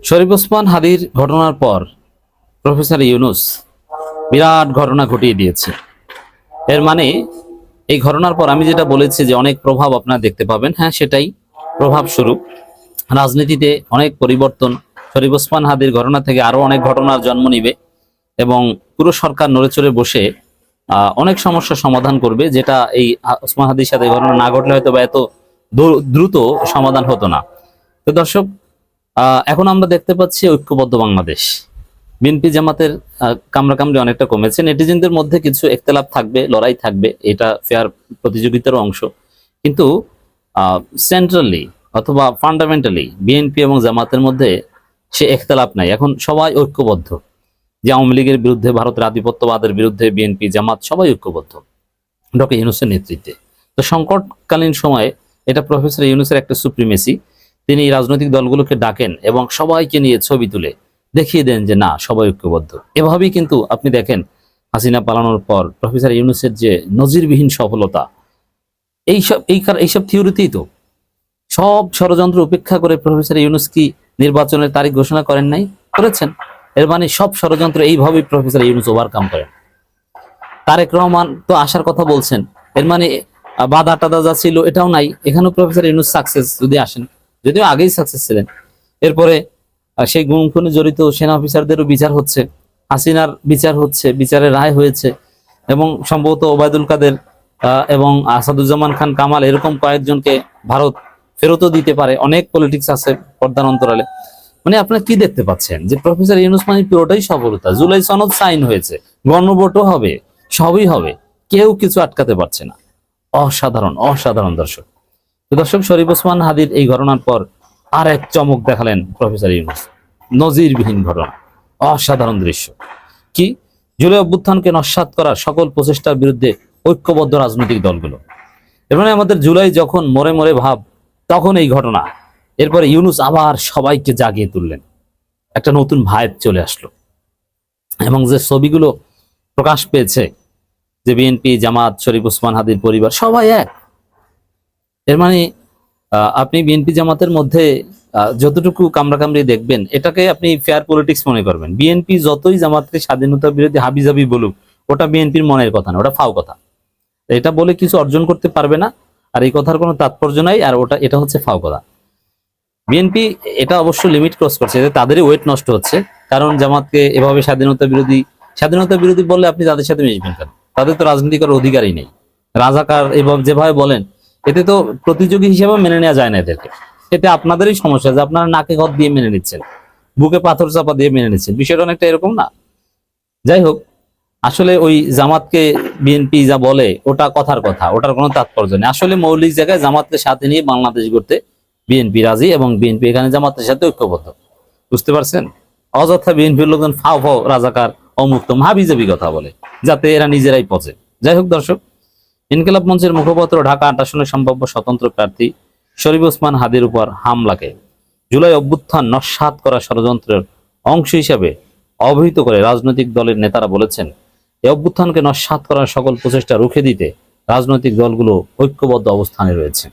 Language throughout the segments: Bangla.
শরীফ ওসমান হাদির ঘটনার পর প্রফেসর ইউনূস বিরাট ঘটনা ঘটিয়ে দিয়েছে। এর মানে এই ঘটনার পর আমি যেটা বলেছি যে অনেক প্রভাব আপনারা দেখতে পাবেন, হ্যাঁ সেটাই প্রভাব স্বরূপ রাজনীতিতে অনেক পরিবর্তন। শরীফ ওসমান হাদির ঘটনা থেকে আরো অনেক ঘটনার জন্ম নিবে এবং পুরো সরকার নড়েচড়ে বসে অনেক সমস্যার সমাধান করবে, যেটা এই ওসমান হাদির সাথে ঘটনা না ঘটলে হয়তো বা এত দ্রুত সমাধান হতো না। তো দর্শক, এখন আমরা দেখতে পাচ্ছি ঐক্যবদ্ধ বাংলাদেশ। বিএনপি জামাতের কামড়াকামড়ি অনেকটা কমেছে। নেটিজেনদের মধ্যে কিছু একতলাপ থাকবে, লড়াই থাকবে, এটা ফেয়ার প্রতিযোগিতার অংশ। কিন্তু সেন্ট্রালি অথবা ফান্ডামেন্টালি বিএনপি এবং জামাতের মধ্যে সে একতলাপ নাই। এখন সবাই ঐক্যবদ্ধ, যে আওয়ামী লীগের বিরুদ্ধে, ভারতের আধিপত্যবাদের বিরুদ্ধে বিএনপি জামাত সবাই ঐক্যবদ্ধ ডক্টর ইউনূসের নেতৃত্বে। তো সংকটকালীন সময়ে এটা প্রফেসর ইউনূসের একটা সুপ্রিমেসি। তিনি রাজনৈতিক দলগুলোকে ডাকেন এবং সবাইকে নিয়ে ছবি তুলে দেখিয়ে দেন যে না, সবাই ঐক্যবদ্ধ। এভাবেই কিন্তু আপনি দেখেন হাসিনা পালানোর পর প্রফেসর ইউনূসের যে নজিরবিহীন সফলতা, এইসব থিওরিতেই তো সব ষড়যন্ত্র উপেক্ষা করে প্রফেসর ইউনূস কি নির্বাচনের তারিখ ঘোষণা করেন নাই? করেছেন। এর মানে সব ষড়যন্ত্র এইভাবেই প্রফেসর ইউনূস ওভারকাম করেন। তারেক রহমান তো আসার কথা বলছেন, এর মানে বাধা টাদা যা ছিল এটাও নাই। এখানেও প্রফেসর ইউনূস সাকসেস যদি আসেন, যদিও আগেই সাকসেস ছিলেন। এরপরে সেই গুম খুনে জড়িত সেনা অফিসারদেরও বিচার হচ্ছে, হাসিনার বিচার হচ্ছে, বিচারের রায় হয়েছে এবং সম্ভবত ওবায়দুল কাদের এবং আসাদুজ্জামান খান কামাল এরকম কয়েকজনকে ভারত ফেরতও দিতে পারে। অনেক পলিটিক্স আছে পর্দার অন্তরালে। মানে আপনারা কি দেখতে পাচ্ছেন যে প্রফেসর ইউনূস মানে পুরোটাই সফলতা। জুলাই সনদ সাইন হয়েছে, গণভোটও হবে, সবই হবে, কেউ কিছু আটকাতে পারছে না। অসাধারণ অসাধারণ দর্শক। তো দর্শক, শরীফ ওসমান হাদির এই ঘটনার পর আর এক চমক দেখালেন প্রফেসর ইউনূস। নজিরবিহীন ঘটনা, অসাধারণ দৃশ্য। কি? জুলাই অভ্যুত্থানকে নস্যাৎ করার সকল প্রচেষ্টার বিরুদ্ধে ঐক্যবদ্ধ রাজনৈতিক দলগুলো। এর মানে আমাদের জুলাই যখন মরে মরে ভাব, তখন এই ঘটনা। এরপরে ইউনূস আবার সবাইকে জাগিয়ে তুললেন, একটা নতুন ভাইব চলে আসলো। এবং যে ছবিগুলো প্রকাশ পেয়েছে যে বিএনপি জামাত শরীফ ওসমান হাদির পরিবার সবাই এক। এর মানে আপনি বিএনপি জামাতের মধ্যে যতটুকু কামড়াকামড়ি দেখবেন, এটাকে আপনি ফেয়ার পলিটিক্স মনে করবেন। বিএনপি যতই জামাতকে স্বাধীনতা বিরোধী হাবিজাবি বলুক, ওটা বিএনপির মনের কথা না, ওটা ফাও কথা। এটা বলে কিছু অর্জন করতে পারবে না, আর এই কথার কোনো তাৎপর্য নাই, আর এটা হচ্ছে ফাও কথা। বিএনপি এটা অবশ্য লিমিট ক্রস করছে, তাদেরই ওয়েট নষ্ট হচ্ছে। কারণ জামাতকে এভাবে স্বাধীনতা বিরোধী বললে আপনি তাদের সাথে মিশবেন কেন? তাদের তো রাজনীতি করার অধিকারই নেই। রাজাকার এভাবে যেভাবে বলেন, এতে তো প্রতিযোগী হিসেবে মেনে নেওয়া যায় না এদেরকে। এতে আপনাদেরই সমস্যা যে আপনারা নাকে ঘর দিয়ে মেনে নিচ্ছেন, বুকে পাথর চাপা দিয়ে মেনে নিচ্ছেন। বিষয়টা অনেকটা এরকম না? যাই হোক, আসলে ওই জামাতকে বিএনপি যা বলে ওটা কথার কথা, ওটার কোনো তাৎপর্য নেই। আসলে মৌলিক জায়গায় জামাতকে সাথে নিয়ে বাংলাদেশ গড়তে বিএনপি রাজি, এবং বিএনপি এখানে জামাতের সাথে ঐক্যবদ্ধ। বুঝতে পারছেন? অযথা বিএনপির লোকজন ফাও ফাও রাজাকার অমুক্ত হাবিজাবি কথা বলে, যাতে এরা নিজেরাই পচে। যাই হোক দর্শক, ইনকিলাব মঞ্চের মুখপাত্র ঢাকা ৮ আসনের সম্ভাব্য স্বতন্ত্র প্রার্থী শরীফ ওসমান হাদির উপর হামলাকে জুলাই অভ্যুত্থান নস্যাৎ করা ষড়যন্ত্রের অংশ হিসেবে অবহিত করে রাজনৈতিক দলের নেতারা বলেছেন, এই অভ্যুত্থানকে নস্যাৎ করার সকল প্রচেষ্টা রুখে দিতে রাজনৈতিক দলগুলো ঐক্যবদ্ধ অবস্থানে রয়েছে।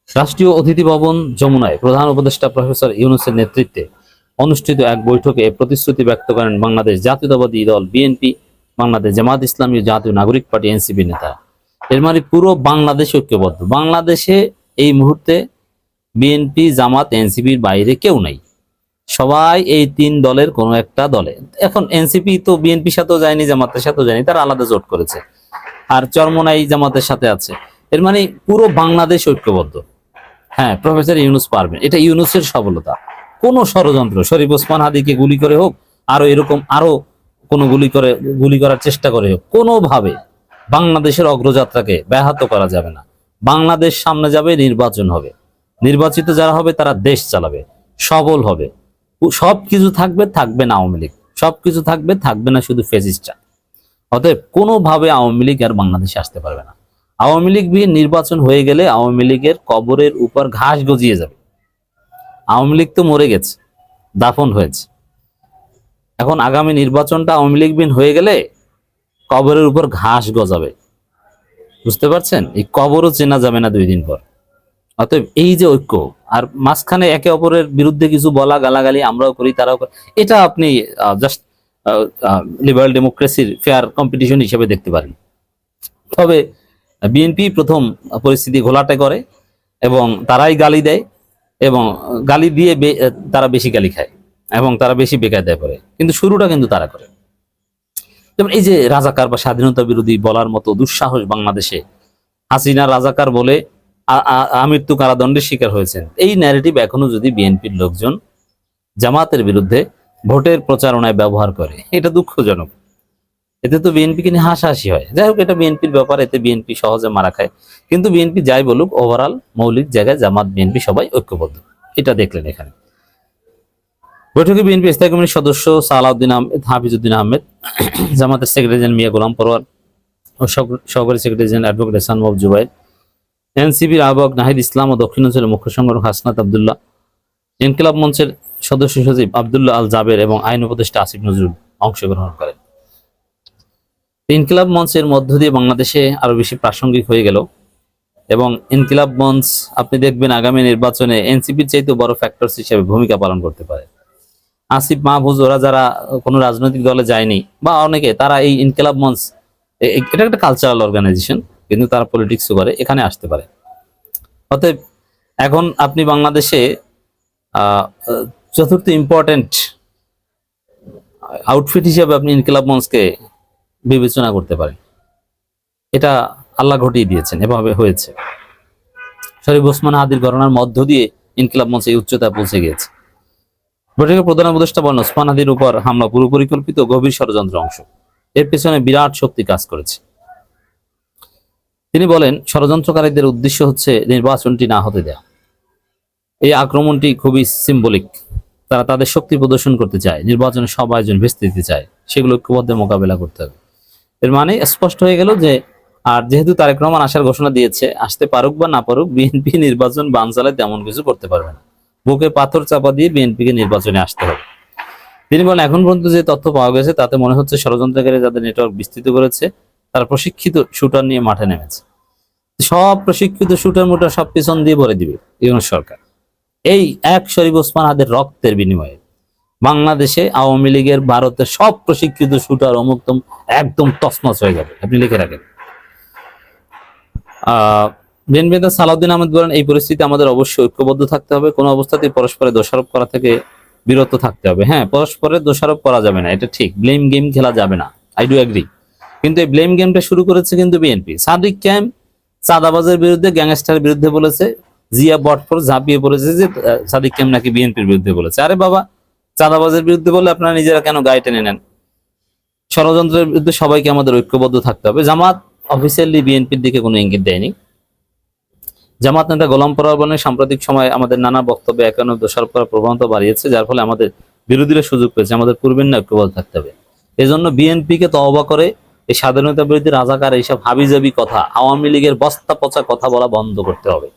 রাষ্ট্রীয় অতিথি ভবন যমুনায় প্রধান উপদেষ্টা প্রফেসর ইউনূসের নেতৃত্বে অনুষ্ঠিত এক বৈঠকে এ প্রতিশ্রুতি ব্যক্ত করেন বাংলাদেশ জাতীয়তাবাদী দল বিএনপি, বাংলাদেশ জামাত ইসলামী, জাতীয় নাগরিক পার্টি এনসিপি নেতা। এর মানে পুরো বাংলাদেশ ঐক্যবদ্ধ। বাংলাদেশে এই মুহূর্তে বিএনপি জামাত এনসিপির বাইরে কেউ নাই, সবাই এই তিন দলের কোনো একটা দলে। এখন এনসিপি তো বিএনপির সাথেও যায়নি, জামাতের সাথেও যায়নি, তারা আলাদা জোট করেছে, আর চরমোনাই জামাতের সাথে আছে। এর মানে পুরো বাংলাদেশ ঐক্যবদ্ধ। হ্যাঁ, প্রফেসর ইউনূস পারবেন, এটা ইউনূসের সফলতা। কোন ষড়যন্ত্র, শরীফ ওসমান হাদিকে গুলি করে হোক, আরো এরকম আরো কোনো গুলি করার চেষ্টা করে হোক, কোনোভাবে বাংলাদেশের অগ্রযাত্রাকে ব্যাহত করা যাবে না। বাংলাদেশ সামনে যাবে, নির্বাচন হবে, নির্বাচিত যারা হবে তারা দেশ চালাবে, সবল হবে, সবকিছু থাকবে, থাকবে না আওয়ামী লীগ, সবকিছু থাকবে, থাকবে না শুধু ফেসিস্টরা। অতএব কোনোভাবে আওয়ামী লীগ আর বাংলাদেশে আসতে পারবে না। আওয়ামী লীগ বিহীন নির্বাচন হয়ে গেলে আওয়ামী লীগের কবরের উপর ঘাস গজিয়ে যাবে। আওয়ামী লীগ তো মরে গেছে, দাফন হয়েছে। এখন আগামী নির্বাচনটা আওয়ামী লীগ বিহীন হয়ে গেলে কবরের উপর ঘাস গজাবে। বুঝতে পারছেন? এই কবরও চেনা যাবে না 2 দিন পর। অতএব এই যে ঐক্য, আর মাঝখানে একে অপরের বিরুদ্ধে কিছু বলা, গালাগালি আমরাও করি তারাও করে, এটা আপনি জাস্ট লিবারাল ডেমোক্রেসির ফেয়ার কম্পিটিশন হিসেবে দেখতে পারেন। তবে বিএনপি প্রথম পরিস্থিতি ঘোলাটে করে এবং তারাই গালি দেয়, এবং গালি দিয়ে তারা বেশি গালি খায় এবং তারা বেশি বেকায়দায় পড়ে, কিন্তু শুরুটা কিন্তু তারা করে। যেমন এই যে রাজাকার বা স্বাধীনতা বিরোধী বলার মতো দুঃসাহস বাংলাদেশে, হাসিনা রাজাকার বলে আমৃত্যু কারাদণ্ডের শিকার হয়েছেন, এই ন্যারেটিভ এখনো যদি বিএনপির লোকজন জামাতের বিরুদ্ধে ভোটের প্রচারণায় ব্যবহার করে, এটা দুঃখজনক। এতে তো বিএনপিকে নিয়ে হাসাহাসি হয়। যাই হোক, এটা বিএনপির ব্যাপার, এতে বিএনপি সহজে মারা খায়। কিন্তু বিএনপি যাই বলুক, ওভারঅল মৌলিক জায়গায় জামাত বিএনপি সবাই ঐক্যবদ্ধ, এটা দেখলেন এখানে। বৈঠকে বিএনপি স্থায়ী কমিটির সদস্য সালাউদ্দিন আহমেদ, হাফিজউদ্দিন আহমেদ, জামাতের সেক্রেটারি জেনারেল মিয়া গোলাম পরোয়ার ও সহকারী সেক্রেটারি জেনারেল অ্যাডভোকেট হাসান মাহবুব জুবাইর, এনসিপির আহ্বায়ক নাহিদ ইসলাম ও দক্ষিণাঞ্চলের মুখ্য সংগঠক হাসনাত আব্দুল্লাহ, ইনকিলাব মঞ্চের সদস্য সচিব আব্দুল্লাহ আল জাবের এবং আইন উপদেষ্টা আসিফ নজরুল অংশগ্রহণ করেন। ইনকিলাব মঞ্চের মধ্য দিয়ে বাংলাদেশে আরো বেশি প্রাসঙ্গিক হয়ে গেল, এবং ইনকিলাব মঞ্চ আপনি দেখবেন আগামী নির্বাচনে এনসিপির চাইতে বড় ফ্যাক্টরস হিসেবে ভূমিকা পালন করতে পারে। আসিফ মাহফুজ ওরা যারা কোনো রাজনৈতিক দলে যায়নি বা অনেকে, তারা এই ইনকিলাব মঞ্চ, এটা একটা কালচারাল অর্গানাইজেশন, কিন্তু তারা পলিটিক্স করে, এখানে আসতে পারে। অতএব এখন আপনি বাংলাদেশে চতুর্থ ইম্পর্টেন্ট আউটফিট হিসেবে আপনি ইনকিলাব মঞ্চকে বিবেচনা করতে পারেন। এটা আল্লাহ ঘটিয়ে দিয়েছেন, এভাবে হয়েছে। শরীফ ওসমান হাদির ঘটনার মধ্য দিয়ে ইনকিলাব মঞ্চ এই উচ্চতায় পৌঁছে গিয়েছে। বৈঠকে প্রধান উপদেষ্টা বলেন, ওসমান হাদির উপর হামলা পুরো পরিকল্পিত গভীর ষড়যন্ত্র অংশ, এর পেছনে বিরাট শক্তি কাজ করেছে। তিনি বলেন, ষড়যন্ত্রকারীদের উদ্দেশ্য হচ্ছে নির্বাচনটি না হতে দেয়া। এই আক্রমণটি খুবই সিম্বলিক। তারা তাদের শক্তি প্রদর্শন করতে চায়, নির্বাচনে সব আয়োজন ভেস্তে দিতে চায়, সেগুলো ঐক্যবদ্ধ মোকাবেলা করতে হবে। এর মানে স্পষ্ট হয়ে গেল যে, আর যেহেতু তারেক রহমান আসার ঘোষণা দিয়েছে, আসতে পারুক বা না পারুক, বিএনপি নির্বাচন বানচালায় তেমন কিছু করতে পারবে না। বুকে পাথর চাপা দিয়ে বিএনপিকে নির্বাচনে আসতে হবে। তিনি বলেন, এখন পর্যন্ত যে তথ্য পাওয়া গেছে তাতে মনে হচ্ছে ষড়যন্ত্রকারী যাদের নেটওয়ার্ক বিস্তৃত করেছে, তারা প্রশিক্ষিত শুটার নিয়ে মাঠে নেমেছে। সব প্রশিক্ষিত শুটার মুটার সব পিছন দিয়ে ভরে দিবে ইউনূস সরকার। এই এক শরীফ ওসমান হাদির রক্তের বিনিময়ে বাংলাদেশে আওয়ামী লীগের, ভারতের সব প্রশিক্ষিত শুটার অমুকতম একদম তছনছ হয়ে যাবে। আপনি লিখে রাখেন। বিএনপি নেতা সালাউদ্দিন আহমেদ বলেন, এই পরিস্থিতি আমাদের অবশ্যই ঐক্যবদ্ধ থাকতে হবে, কোনো অবস্থাতেই পরস্পরের দোষারোপ করা থেকে বিরত থাকতে হবে। হ্যাঁ, পরস্পরের দোষারোপ করা যাবে না, এটা ঠিক। ব্লেম গেম খেলা যাবে না, আই ডু এগ্রি। কিন্তু এই ব্লেম গেমটা শুরু করেছে কিন্তু বিএনপি। সাদিক ক্যাম্প চাঁদাবাজের বিরুদ্ধে, গ্যাংস্টারের বিরুদ্ধে বলেছে, জিয়া বটফোর ঝাঁপিয়ে পড়েছে যে সাদিক ক্যাম্প নাকি বিএনপির বিরুদ্ধে বলেছে। আরে বাবা, চাঁদাবাজের বিরুদ্ধে বলে আপনারা নিজেরা কেন গায়ে টেনে নেন? ষড়যন্ত্রের বিরুদ্ধে সবাইকে আমাদের ঐক্যবদ্ধ থাকতে হবে। জামাত অফিসিয়ালি বিএনপির দিকে কোনো ইঙ্গিত দেয়নি। জামাত নেতা গোলাম পরোয়ার বলেন, সাম্প্রতিক সময় আমাদের নানা বক্তব্যে একান্ন দোষারোপ করার প্রবণতা বাড়িয়েছে, যার ফলে আমাদের বিরোধীরা সুযোগ পেয়েছে। আমাদের পূর্বের না ঐক্যবদ্ধ থাকতে হবে। এজন্য বিএনপিকে তওবা করে এই স্বাধীনতা বিরোধী রাজাকার এইসব হাবিজাবি কথা, আওয়ামী লীগের বস্তা পচা কথা বলা বন্ধ করতে হবে।